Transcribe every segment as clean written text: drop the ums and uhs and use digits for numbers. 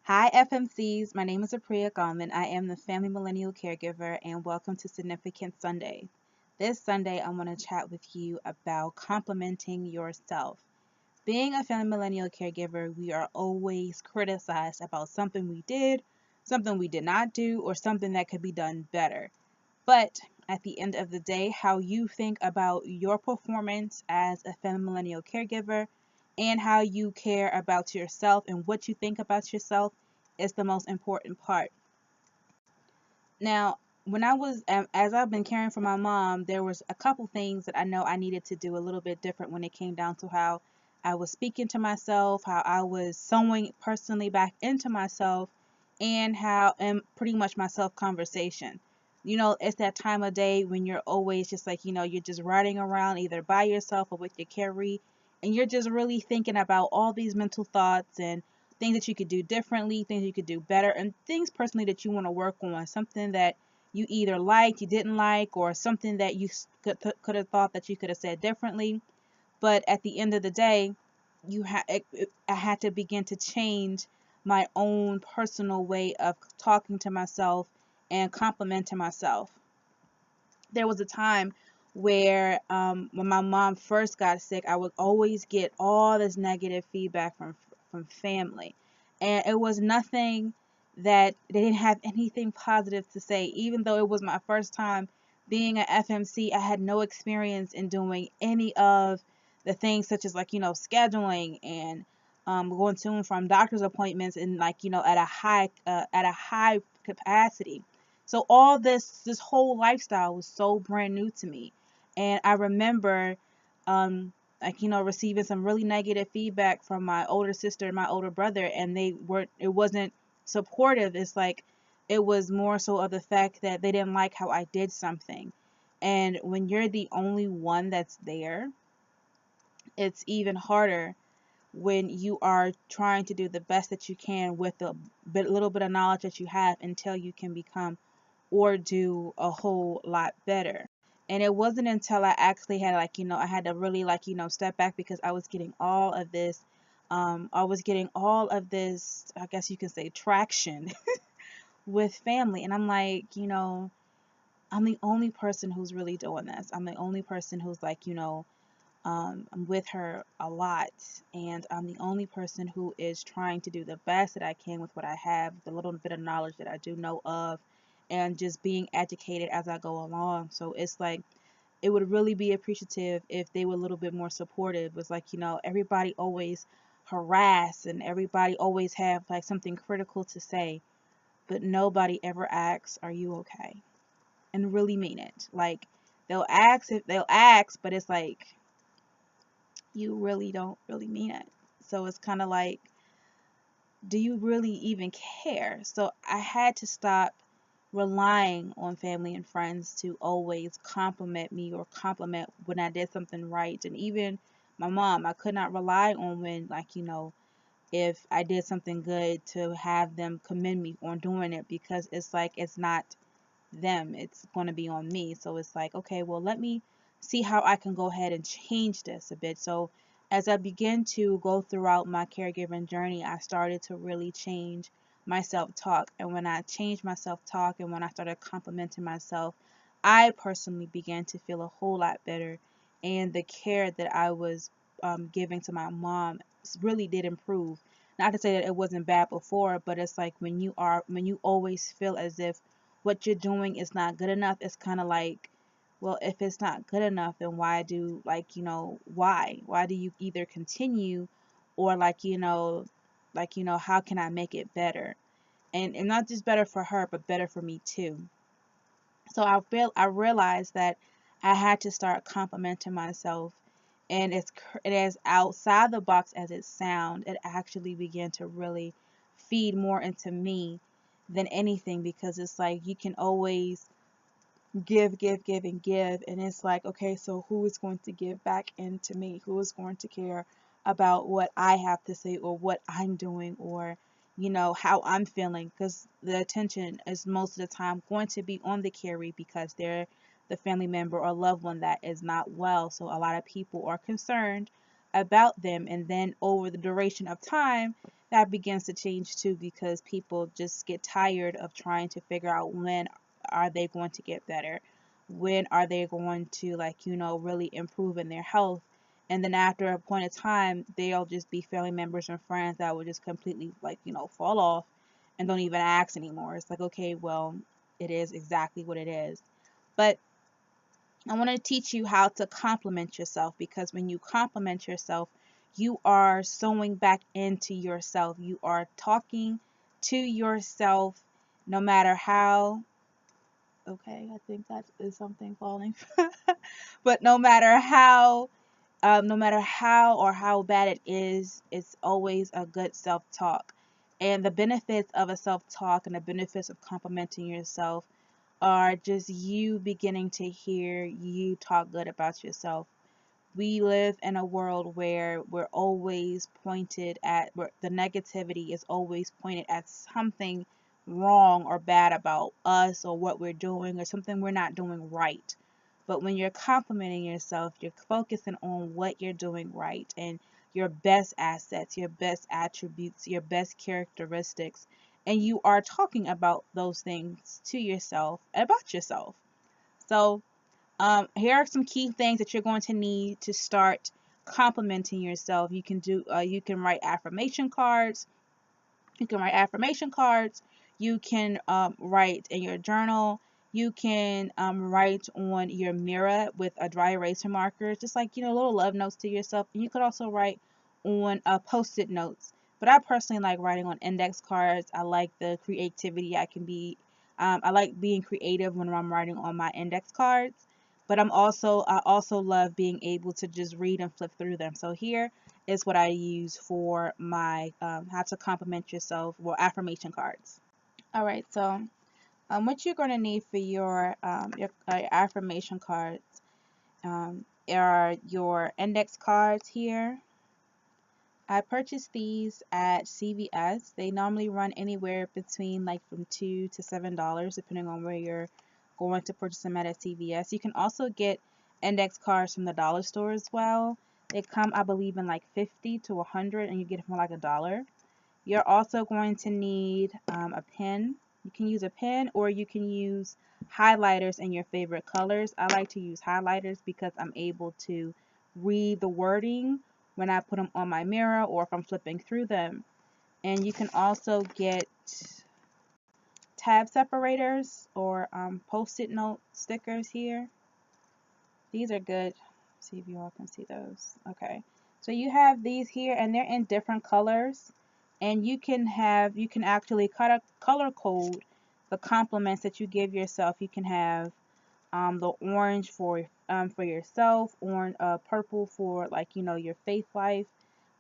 Hi, FMCs. My name is Apria Gallman. I am the Family Millennial Caregiver, and welcome to Significant Sunday. This Sunday, I want to chat with you about complimenting yourself. Being a Family Millennial Caregiver, we are always criticized about something we did, something we did not do, or something that could be done better. But at the end of the day, how you think about your performance as a Family Millennial Caregiver and how you care about yourself and what you think about yourself is the most important part. Now, as I've been caring for my mom, there was a couple things that I know I needed to do a little bit different when it came down to how I was speaking to myself, how I was sewing personally back into myself, and pretty much my self conversation. It's that time of day when you're always just like, you're just riding around either by yourself or with your carry, and you're just really thinking about all these mental thoughts and things that you could do differently, things you could do better, and things personally that you want to work on. Something that you either liked, you didn't like, or something that you could have thought that you could have said differently. But at the end of the day, I had to begin to change my own personal way of talking to myself and complimenting myself. There was a time where when my mom first got sick, I would always get all this negative feedback from family, and it was nothing that they didn't have anything positive to say. Even though it was my first time being an FMC, I had no experience in doing any of the things such as, like, scheduling and going to and from doctor's appointments, and, like, at a high capacity. So all this whole lifestyle was so brand new to me. And I remember receiving some really negative feedback from my older sister and my older brother, and it wasn't supportive. It's like it was more so of the fact that they didn't like how I did something. And when you're the only one that's there, it's even harder when you are trying to do the best that you can with the little bit of knowledge that you have until you can become or do a whole lot better. And it wasn't until I actually had, like, I had to really, like, step back, because I was getting all of this, I guess you could say, traction with family. And I'm like, I'm the only person who's really doing this. I'm the only person who's, like, I'm with her a lot, and I'm the only person who is trying to do the best that I can with what I have, the little bit of knowledge that I do know of, and just being educated as I go along. So it's like it would really be appreciative if they were a little bit more supportive. It's like, everybody always harass and everybody always have, like, something critical to say, but nobody ever asks, "Are you okay?" And really mean it. Like, they'll ask, but it's like you really don't really mean it. So it's kind of like, do you really even care? So I had to stop relying on family and friends to always compliment me or compliment when I did something right. And even my mom, I could not rely on when, like, if I did something good, to have them commend me on doing it, because it's like it's not them, it's going to be on me. So it's like, okay, well, let me see how I can go ahead and change this a bit. So as I begin to go throughout my caregiving journey, I started to really change my self-talk. And when I changed my self-talk and when I started complimenting myself, I personally began to feel a whole lot better. And the care that I was giving to my mom really did improve. Not to say that it wasn't bad before, but it's like when you always feel as if what you're doing is not good enough, it's kind of like, well, if it's not good enough, then why do, like, why do you either continue, or, like, how can I make it better? And not just better for her, but better for me too. So I realized that I had to start complimenting myself, and it is outside the box as it sounds. It actually began to really feed more into me than anything, because it's like you can always give, and give, and it's like, okay, so who is going to give back into me? Who is going to care about what I have to say, or what I'm doing, or how I'm feeling? Because the attention is most of the time going to be on the carry, because they're the family member or loved one that is not well. So a lot of people are concerned about them, and then over the duration of time, that begins to change too, because people just get tired of trying to figure out when are they going to get better, when are they going to, like, really improve in their health. And then after a point of time, they'll just be family members and friends that will just completely, like, fall off and don't even ask anymore. It's like, okay, well, it is exactly what it is. But I want to teach you how to compliment yourself, because when you compliment yourself, you are sewing back into yourself. You are talking to yourself no matter how. Okay, I think that is something falling. But no matter how or how bad it is, it's always a good self-talk. And the benefits of a self-talk and the benefits of complimenting yourself are just you beginning to hear you talk good about yourself. We live in a world where we're always pointed at, where the negativity is always pointed at something wrong or bad about us or what we're doing or something we're not doing right. But when you're complimenting yourself, you're focusing on what you're doing right and your best assets, your best attributes, your best characteristics, and you are talking about those things to yourself, about yourself. So, here are some key things that you're going to need to start complimenting yourself. You can write affirmation cards. You can write affirmation cards. You can write in your journal. You can write on your mirror with a dry eraser markers, just like, little love notes to yourself. And you could also write on post-it notes. But I personally like writing on index cards. I like the creativity I can be. I like being creative when I'm writing on my index cards. But I also love being able to just read and flip through them. So here is what I use for my how to compliment yourself, well, affirmation cards. All right, so what you're going to need for your affirmation cards are your index cards here. I purchased these at CVS. They normally run anywhere between like from $2 to $7, depending on where you're going to purchase them at CVS. You can also get index cards from the dollar store as well. They come, I believe, in like 50 to 100, and you get them for like $1. You're also going to need a pen. You can use a pen or you can use highlighters in your favorite colors. I like to use highlighters because I'm able to read the wording when I put them on my mirror or if I'm flipping through them. And you can also get tab separators or post-it note stickers here. These are good. See if you all can see those. Okay. So you have these here and they're in different colors. And you can actually color code the compliments that you give yourself. You can have the orange for yourself, orange, purple for, like, your faith life,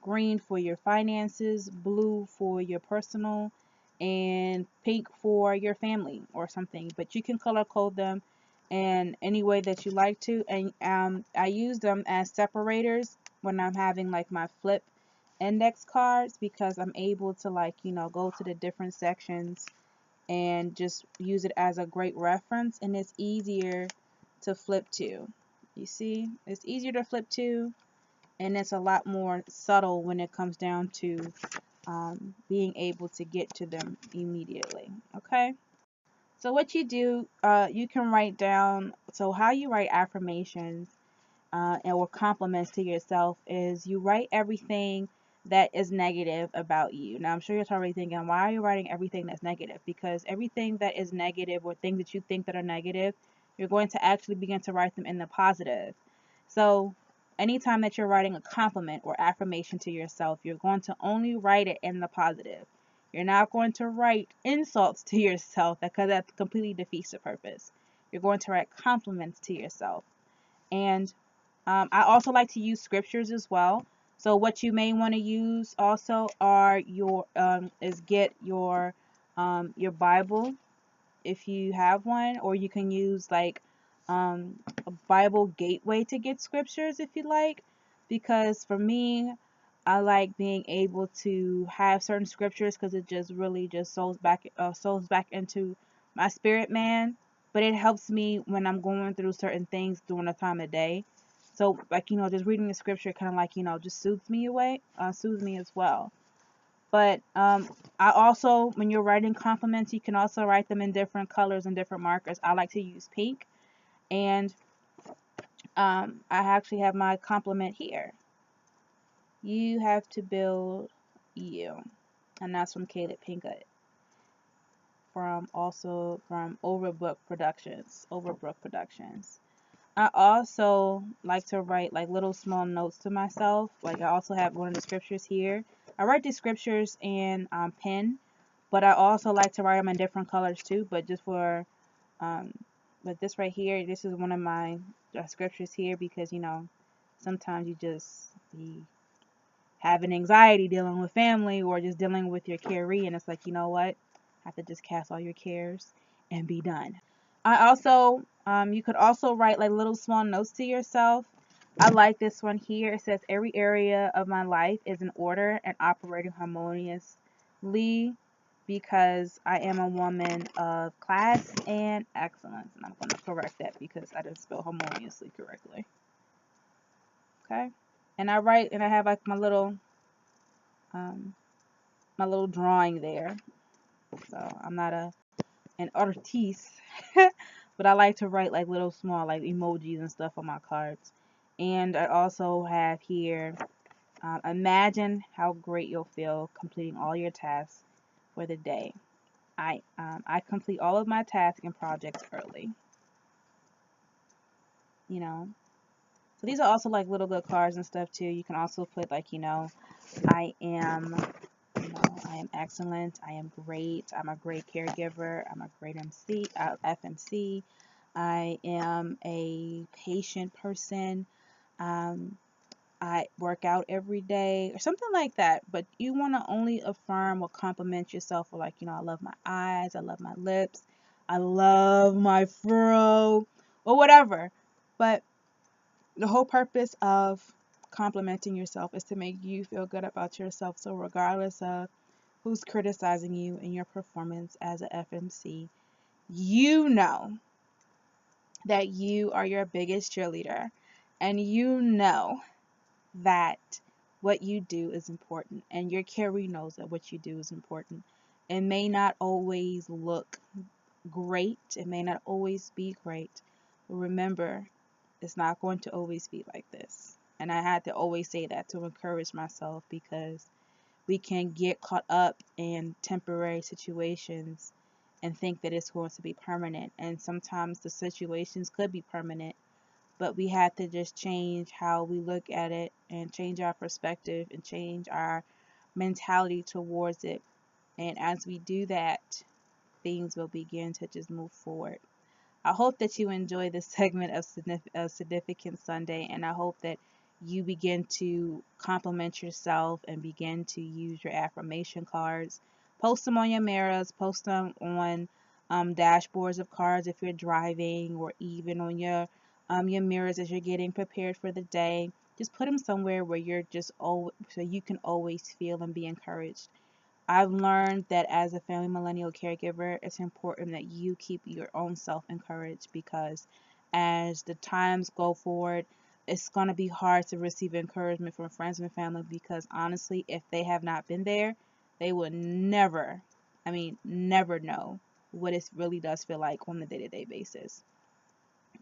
green for your finances, blue for your personal, and pink for your family or something. But you can color code them in any way that you like to. And I use them as separators when I'm having like my flip index cards, because I'm able to, like, go to the different sections and just use it as a great reference, and it's easier to flip to. You see, it's easier to flip to, and it's a lot more subtle when it comes down to being able to get to them immediately. Okay, so what you do, you can write down, so how you write affirmations or compliments to yourself is you write everything that is negative about you. Now, I'm sure you're probably thinking, why are you writing everything that's negative? Because everything that is negative or things that you think that are negative, you're going to actually begin to write them in the positive. So anytime that you're writing a compliment or affirmation to yourself, you're going to only write it in the positive. You're not going to write insults to yourself, because that completely defeats the purpose. You're going to write compliments to yourself. And I also like to use scriptures as well. So what you may want to use also are get your Bible if you have one, or you can use like a Bible gateway to get scriptures if you like. Because for me, I like being able to have certain scriptures because it just really just souls back into my spirit man. But it helps me when I'm going through certain things during the time of day. So, like, just reading the scripture kind of like, just soothes me as well. But I also, when you're writing compliments, you can also write them in different colors and different markers. I like to use pink, and I actually have my compliment here. You have to build you, and that's from Caleb Pinkett, from Overbrook Productions. Overbrook Productions. I also like to write like little small notes to myself. Like I also have one of the scriptures here. I write the scriptures in pen, but I also like to write them in different colors too. But just for um, but this right here, this is one of my scriptures here because sometimes you just be having anxiety dealing with family or just dealing with your caree, and it's like, you know what? I have to just cast all your cares and be done. I also, you could also write like little small notes to yourself. I like this one here. It says, every area of my life is in order and operating harmoniously because I am a woman of class and excellence. And I'm going to correct that because I didn't spell harmoniously correctly. Okay. And I write, and I have like um, my little drawing there. So I'm not an artiste, but I like to write like little small like emojis and stuff on my cards. And I also have here, imagine how great you'll feel completing all your tasks for the day. I complete all of my tasks and projects early. You know. So these are also like little good cards and stuff too. You can also put like, I am I am excellent. I am great. I'm a great caregiver. I'm a great FMC. I am a patient person. Um, I work out every day or something like that. But you want to only affirm or compliment yourself or like, I love my eyes. I love my lips. I love my fro or whatever. But the whole purpose of complimenting yourself is to make you feel good about yourself. So regardless of who's criticizing you in your performance as a FMC, you know that you are your biggest cheerleader, and you know that what you do is important, and your carrier knows that what you do is important. It may not always look great, it may not always be great, but remember, it's not going to always be like this. And I had to always say that to encourage myself because we can get caught up in temporary situations and think that it's going to be permanent. And sometimes the situations could be permanent, but we have to just change how we look at it and change our perspective and change our mentality towards it. And as we do that, things will begin to just move forward. I hope that you enjoy this segment of Significant Sunday, and I hope that you begin to compliment yourself and begin to use your affirmation cards. Post them on your mirrors, post them on dashboards of cars if you're driving, or even on your mirrors as you're getting prepared for the day. Just put them somewhere where you're just so you can always feel and be encouraged. I've learned that as a family millennial caregiver, it's important that you keep your own self encouraged because as the times go forward, it's going to be hard to receive encouragement from friends and family because honestly, if they have not been there, they will never, never know what it really does feel like on a day-to-day basis.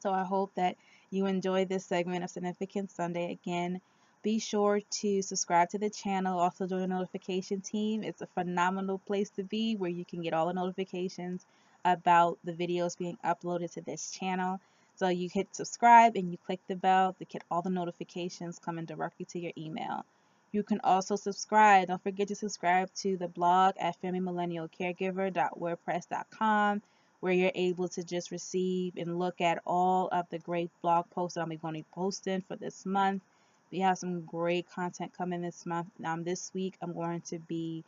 So I hope that you enjoy this segment of Significant Sunday. Again, be sure to subscribe to the channel. Also join the notification team. It's a phenomenal place to be where you can get all the notifications about the videos being uploaded to this channel. So you hit subscribe and you click the bell to get all the notifications coming directly to your email. You can also subscribe. Don't forget to subscribe to the blog at familymillennialcaregiver.wordpress.com, where you're able to just receive and look at all of the great blog posts that I'm going to be posting for this month. We have some great content coming this month. This week I'm going to be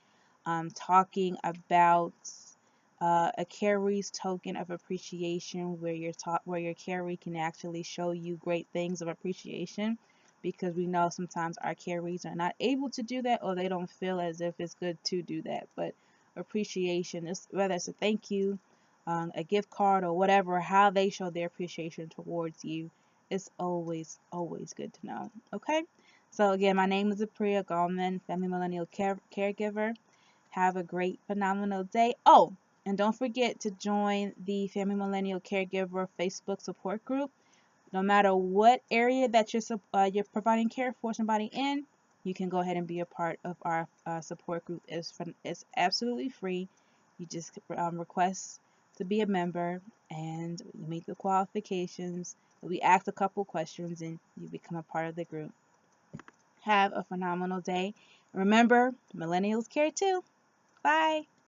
talking about a carrie's token of appreciation, where your carrie can actually show you great things of appreciation, because we know sometimes our carries are not able to do that, or they don't feel as if it's good to do that. But appreciation is, whether it's a thank you, a gift card, or whatever, how they show their appreciation towards you, it's always good to know. Okay, so again, my name is Apria Gallman, family millennial caregiver. Have a great, phenomenal day. Oh, and don't forget to join the Family Millennial Caregiver Facebook support group. No matter what area that you're providing care for somebody in, you can go ahead and be a part of our support group. It's absolutely free. You just request to be a member, and you meet the qualifications. We ask a couple questions, and you become a part of the group. Have a phenomenal day. Remember, millennials care too. Bye.